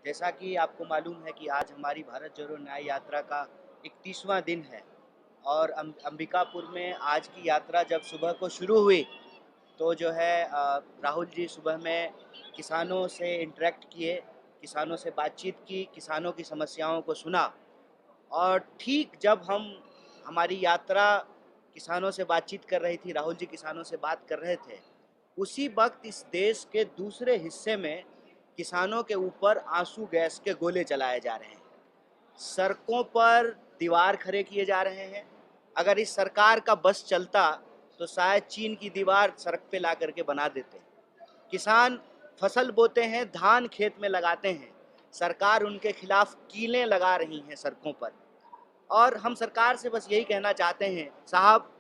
जैसा कि आपको मालूम है कि आज हमारी भारत जोड़ो न्याय यात्रा का 31वां दिन है और अंबिकापुर में आज की यात्रा जब सुबह को शुरू हुई तो जो है राहुल जी सुबह में किसानों से इंटरेक्ट किए, किसानों से बातचीत की, किसानों की समस्याओं को सुना। और ठीक जब हमारी यात्रा किसानों से बातचीत कर रही थी, राहुल जी किसानों से बात कर रहे थे, उसी वक्त इस देश के दूसरे हिस्से में किसानों के ऊपर आंसू गैस के गोले चलाए जा रहे हैं, सड़कों पर दीवार खड़े किए जा रहे हैं। अगर इस सरकार का बस चलता तो शायद चीन की दीवार सड़क पे ला करके बना देते। किसान फसल बोते हैं, धान खेत में लगाते हैं, सरकार उनके खिलाफ कीलें लगा रही हैं सड़कों पर। और हम सरकार से बस यही कहना चाहते हैं, साहब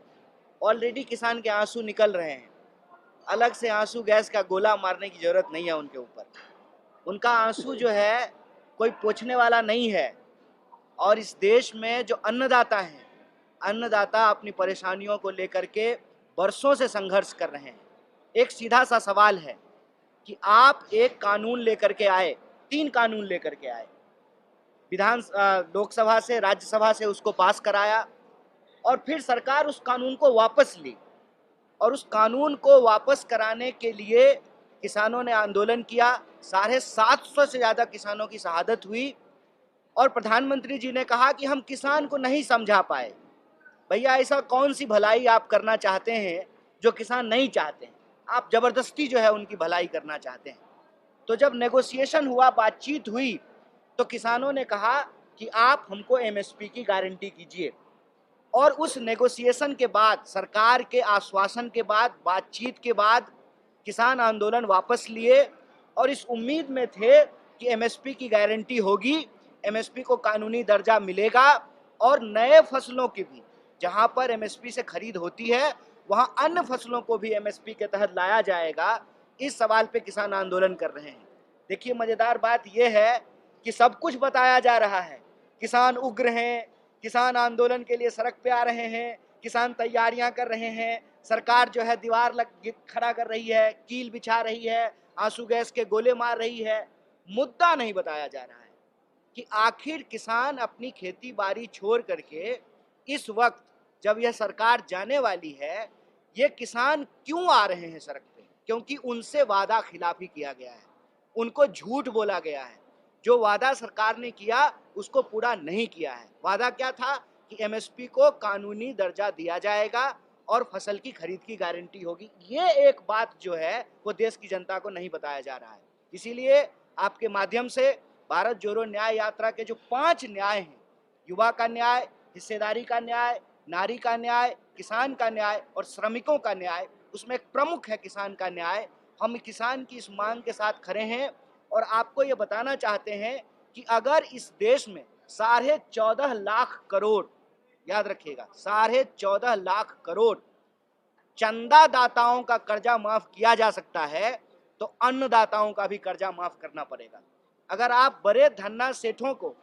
ऑलरेडी किसान के आंसू निकल रहे हैं, अलग से आंसू गैस का गोला मारने की जरूरत नहीं है उनके ऊपर। उनका आंसू जो है कोई पोंछने वाला नहीं है। और इस देश में जो अन्नदाता हैं, अन्नदाता अपनी परेशानियों को लेकर के बरसों से संघर्ष कर रहे हैं। एक सीधा सा सवाल है कि आप एक कानून लेकर के आए, 3 कानून लेकर के आए, लोकसभा से, राज्यसभा से उसको पास कराया और फिर सरकार उस कानून को वापस ली। और उस कानून को वापस कराने के लिए किसानों ने आंदोलन किया, 750 से ज़्यादा किसानों की शहादत हुई। और प्रधानमंत्री जी ने कहा कि हम किसान को नहीं समझा पाए। भैया, ऐसा कौन सी भलाई आप करना चाहते हैं जो किसान नहीं चाहते हैं? आप जबरदस्ती जो है उनकी भलाई करना चाहते हैं। तो जब नेगोशिएशन हुआ, बातचीत हुई, तो किसानों ने कहा कि आप हमको एमएसपी की गारंटी कीजिए। और उस नेगोशिएशन के बाद, सरकार के आश्वासन के बाद, बातचीत के बाद किसान आंदोलन वापस लिए और इस उम्मीद में थे कि एमएसपी की गारंटी होगी, एमएसपी को कानूनी दर्जा मिलेगा और नए फसलों की भी, जहां पर एमएसपी से खरीद होती है, वहां अन्य फसलों को भी एमएसपी के तहत लाया जाएगा। इस सवाल पे किसान आंदोलन कर रहे हैं। देखिए, मजेदार बात यह है कि सब कुछ बताया जा रहा है, किसान उग्र हैं, किसान आंदोलन के लिए सड़क पे आ रहे हैं, किसान तैयारियां कर रहे हैं, सरकार जो है दीवार खड़ा कर रही है, कील बिछा रही है, आंसू गैस के गोले मार रही है। मुद्दा नहीं बताया जा रहा है कि आखिर किसान अपनी खेती बाड़ी छोड़ करके इस वक्त जब यह सरकार जाने वाली है, ये किसान क्यों आ रहे हैं सड़क पे? क्योंकि उनसे वादा खिलाफी किया गया है, उनको झूठ बोला गया है। जो वादा सरकार ने किया उसको पूरा नहीं किया है। वादा क्या था कि एमएसपी को कानूनी दर्जा दिया जाएगा और फसल की खरीद की गारंटी होगी। ये एक बात जो है वो देश की जनता को नहीं बताया जा रहा है। इसीलिए आपके माध्यम से भारत जोड़ो न्याय यात्रा के जो 5 न्याय हैं, युवा का न्याय, हिस्सेदारी का न्याय, नारी का न्याय, किसान का न्याय और श्रमिकों का न्याय, उसमें एक प्रमुख है किसान का न्याय। हम किसान की इस मांग के साथ खड़े हैं और आपको ये बताना चाहते हैं कि अगर इस देश में 14.5 लाख करोड़, याद रखिएगा, 14.5 लाख करोड़ चंदादाताओं का कर्जा माफ किया जा सकता है, तो अन्नदाताओं का भी कर्जा माफ करना पड़ेगा। अगर आप बड़े धन्ना सेठों को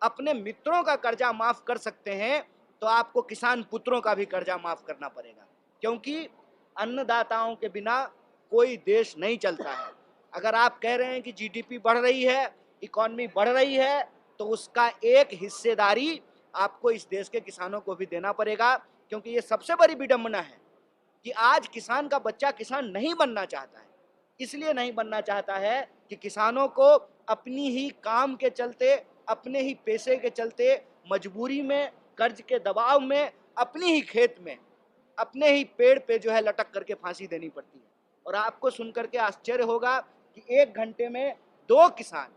अपने मित्रों का कर्जा माफ कर सकते हैं, तो आपको किसान पुत्रों का भी कर्जा माफ करना पड़ेगा, क्योंकि अन्नदाताओं के बिना कोई देश नहीं चलता है। अगर आप कह रहे हैं कि जीडीपी बढ़ रही है, इकॉनमी बढ़ रही है, तो उसका एक हिस्सेदारी आपको इस देश के किसानों को भी देना पड़ेगा, क्योंकि ये सबसे बड़ी विडंबना है कि आज किसान का बच्चा किसान नहीं बनना चाहता है। इसलिए नहीं बनना चाहता है कि किसानों को अपनी ही काम के चलते, अपने ही पैसे के चलते, मजबूरी में, कर्ज के दबाव में, अपनी ही खेत में, अपने ही पेड़ पे जो है लटक करके फांसी देनी पड़ती है। और आपको सुनकर के आश्चर्य होगा कि 1 घंटे में 2 किसान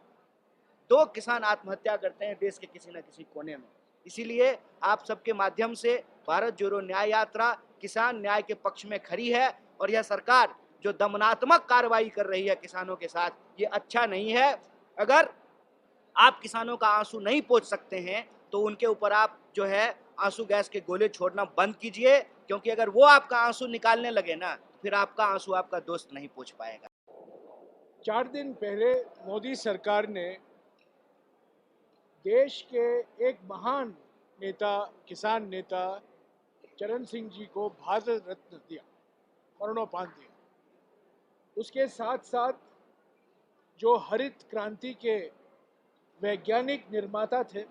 2 किसान आत्महत्या करते हैं देश के किसी न किसी कोने में। इसीलिए आप सबके माध्यम से भारत जोड़ो न्याय यात्रा किसान न्याय के पक्ष में खड़ी है और यह सरकार जो दमनात्मक कार्रवाई कर रही है किसानों के साथ, ये अच्छा नहीं है। अगर आप किसानों का आंसू नहीं पोंछ सकते हैं तो उनके ऊपर आप जो है आंसू गैस के गोले छोड़ना बंद कीजिए, क्योंकि अगर वो आपका आंसू निकालने लगे ना, फिर आपका आंसू आपका दोस्त नहीं पोंछ पाएगा। 4 दिन पहले मोदी सरकार ने देश के एक महान नेता, किसान नेता चरण सिंह जी को भारत रत्न दिया, मरणोपरांत दिया। उसके साथ साथ जो हरित क्रांति के वैज्ञानिक निर्माता थे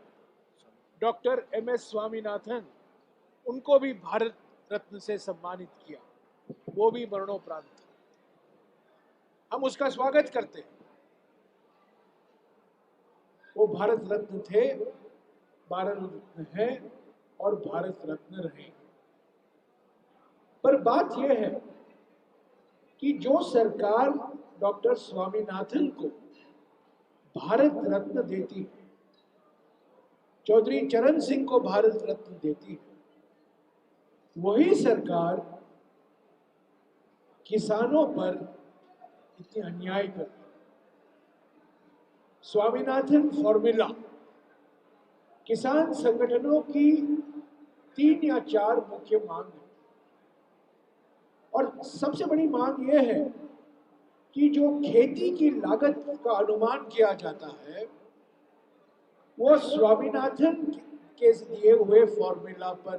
डॉक्टर MS स्वामीनाथन, उनको भी भारत रत्न से सम्मानित किया, वो भी मरणोपरांत। हम उसका स्वागत करते हैं। वो भारत रत्न थे, भारत रत्न है और भारत रत्न रहेंगे। पर बात यह है कि जो सरकार डॉक्टर स्वामीनाथन को भारत रत्न देती है, चौधरी चरण सिंह को भारत रत्न देती है, वही सरकार किसानों पर इतनी अन्याय करती है। स्वामीनाथन फॉर्मूला किसान संगठनों की 3 या 4 मुख्य मांग है, और सबसे बड़ी मांग यह है कि जो खेती की लागत का अनुमान किया जाता है वो स्वामीनाथन के दिए हुए फॉर्मूला पर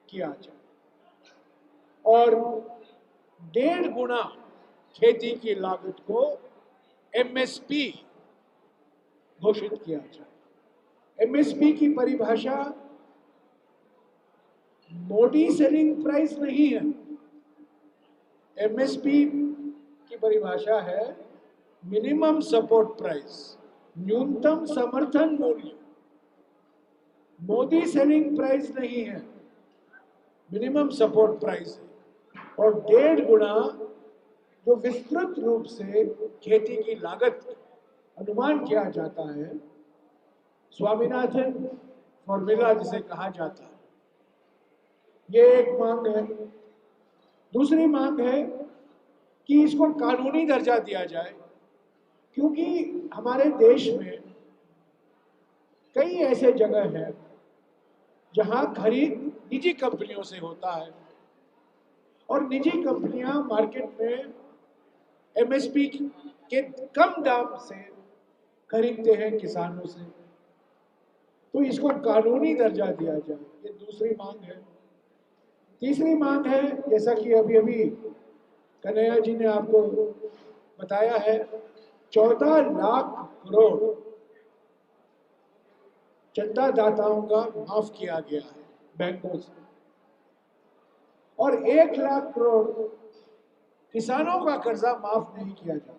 किया जाए और 1.5 गुना खेती की लागत को MSP घोषित किया जाए। MSP की परिभाषा मोदी सेलिंग प्राइस नहीं है। MSP की परिभाषा है मिनिमम सपोर्ट प्राइस, न्यूनतम समर्थन मूल्य। मोदी सेलिंग प्राइस नहीं है, मिनिमम सपोर्ट प्राइस है। और 1.5 गुना जो विस्तृत रूप से खेती की लागत अनुमान किया जाता है, स्वामीनाथन फॉर्मूला जिसे कहा जाता है, ये एक मांग है। दूसरी मांग है कि इसको कानूनी दर्जा दिया जाए, क्योंकि हमारे देश में कई ऐसे जगह हैं जहां खरीद निजी कंपनियों से होता है और निजी कंपनियां मार्केट में MSP के कम दाम से खरीदते हैं किसानों से, तो इसको कानूनी दर्जा दिया जाए, ये दूसरी मांग है। तीसरी मांग है, जैसा कि अभी अभी कन्हैया जी ने आपको बताया है, 14 लाख करोड़ चंदादाताओं का माफ किया गया है बैंकों से, और 1 लाख करोड़ किसानों का कर्जा माफ नहीं किया जाता।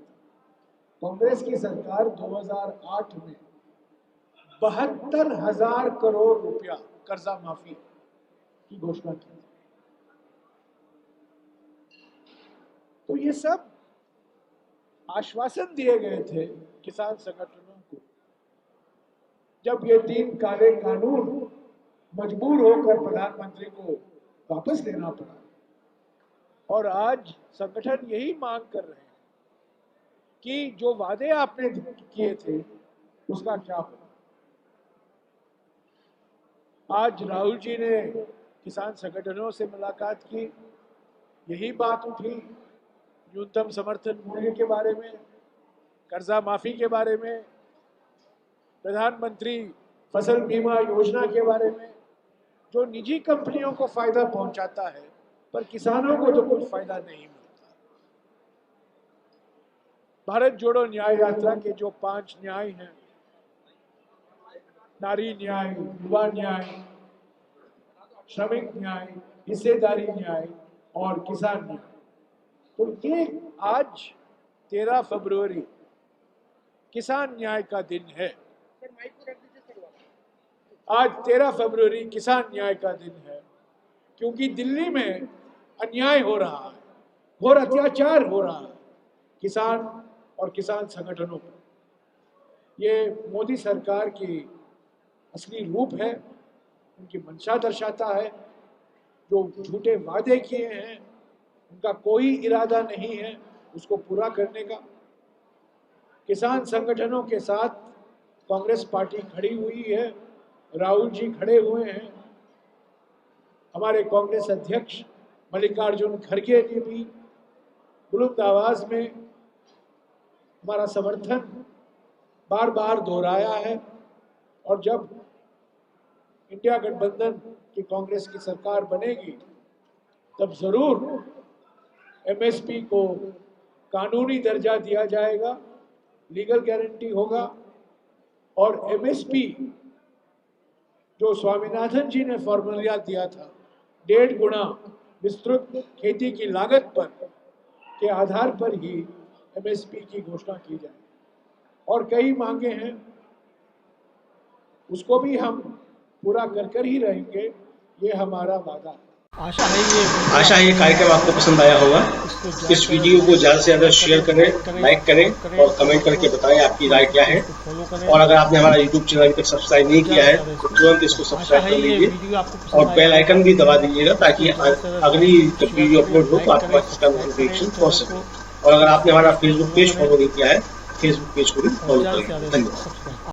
कांग्रेस की सरकार 2008 में 72,000 करोड़ रुपया कर्जा माफी की घोषणा की। तो ये सब आश्वासन दिए गए थे किसान संगठनों को जब ये 3 काले कानून मजबूर होकर प्रधानमंत्री को वापस लेना पड़ा। और आज संगठन यही मांग कर रहे हैं कि जो वादे आपने किए थे उसका क्या हो। आज राहुल जी ने किसान संगठनों से मुलाकात की, यही बात उठी, न्यूनतम समर्थन मूल्य के बारे में, कर्जा माफी के बारे में, प्रधानमंत्री फसल बीमा योजना के बारे में, जो निजी कंपनियों को फायदा पहुंचाता है पर किसानों को तो कुछ फायदा नहीं मिलता। भारत जोड़ो न्याय यात्रा के जो 5 न्याय हैं, नारी न्याय, युवा न्याय, श्रमिक न्याय, हिस्सेदारी न्याय और किसान न्याय, तो ये आज 13 फरवरी किसान न्याय का दिन है। आज 13 फरवरी किसान न्याय का दिन है, क्योंकि दिल्ली में अन्याय हो रहा है, घोर अत्याचार हो रहा है किसान और किसान संगठनों पर। ये मोदी सरकार की असली रूप है, उनकी मंशा दर्शाता है। जो झूठे वादे किए हैं उनका कोई इरादा नहीं है उसको पूरा करने का। किसान संगठनों के साथ कांग्रेस पार्टी खड़ी हुई है, राहुल जी खड़े हुए हैं, हमारे कांग्रेस अध्यक्ष मल्लिकार्जुन खड़गे ने भी बुलंद आवाज में हमारा समर्थन बार बार दोहराया है। और जब इंडिया गठबंधन की कांग्रेस की सरकार बनेगी तब जरूर MSP को कानूनी दर्जा दिया जाएगा, लीगल गारंटी होगा और एमएसपी जो स्वामीनाथन जी ने फॉर्मूला दिया था 1.5 गुना विस्तृत खेती की लागत पर के आधार पर ही एमएसपी की घोषणा की जाए। और कई मांगे हैं, उसको भी हम पूरा कर ही रहेंगे, ये हमारा वादा है। आशा है ये कार्यक्रम आपको पसंद आया होगा। इस वीडियो को ज़्यादा से ज़्यादा शेयर करें, लाइक करें और कमेंट करके बताएं आपकी राय क्या है। और अगर आपने हमारा यूट्यूब चैनल अभी तक सब्सक्राइब नहीं किया है तो तुरंत इसको सब्सक्राइब कर लीजिए और बेल आइकन भी दबा दीजिएगा ताकि अगली जब वीडियो अपलोड हो तो आपके पास इसका नोटिफिकेशन पहुंच सके। और अगर आपने हमारा फेसबुक पेज फॉलो नहीं किया है, फेसबुक पेज को भी फॉलो करें। धन्यवाद।